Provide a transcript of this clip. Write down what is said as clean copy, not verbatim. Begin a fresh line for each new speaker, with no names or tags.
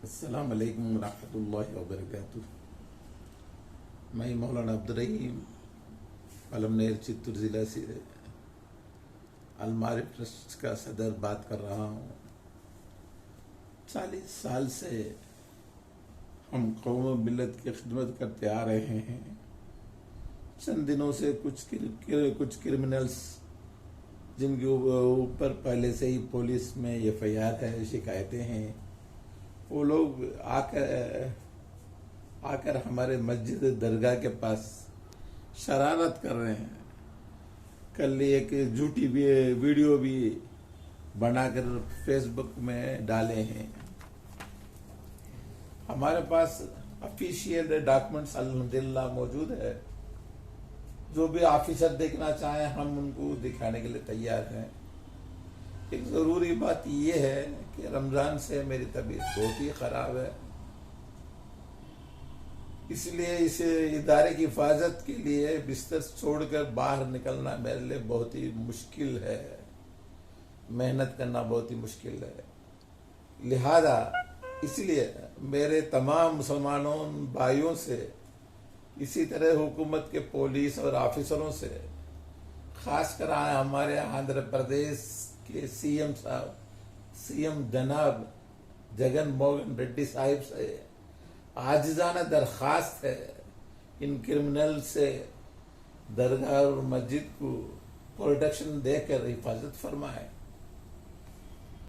अस्सलाम वालेकुम रहमतुल्लाहि व बरकातुहू। मैं मौलाना अब्दुर्रहीम अलमनेर चित्तूर ज़िला से अलमारिफ ट्रस्ट का सदर बात कर रहा हूँ। 40 साल से हम कौम मिल्लत की खिदमत करते आ रहे हैं। चंद दिनों से कुछ क्रिमिनल्स जिनके ऊपर पहले से ही पुलिस में FIR है, शिकायतें हैं, वो लोग आकर हमारे मस्जिद दरगाह के पास शरारत कर रहे हैं। कल एक झूठी वीडियो भी बनाकर फेसबुक में डाले हैं। हमारे पास ऑफिशियल डॉक्यूमेंट्स अल्हम्दुलिल्लाह मौजूद है। जो भी ऑफिसर देखना चाहें हम उनको दिखाने के लिए तैयार हैं। एक ज़रूरी बात यह है कि रमज़ान से मेरी तबीयत बहुत ही ख़राब है, इसलिए इस इदारे की हिफाजत के लिए बिस्तर छोड़कर बाहर निकलना मेरे लिए बहुत ही मुश्किल है। मेहनत करना बहुत ही मुश्किल है। लिहाजा इसलिए मेरे तमाम मुसलमानों भाइयों से, इसी तरह हुकूमत के पुलिस और ऑफिसरों से, खासकर हमारे आंध्र प्रदेश के सीएम जनाब जगन मोहन रेड्डी साहिब से आजिज़ाना दरख्वास्त है, इन क्रिमिनल से दरगाह और मस्जिद को प्रोटेक्शन देकर हिफाजत फरमाए।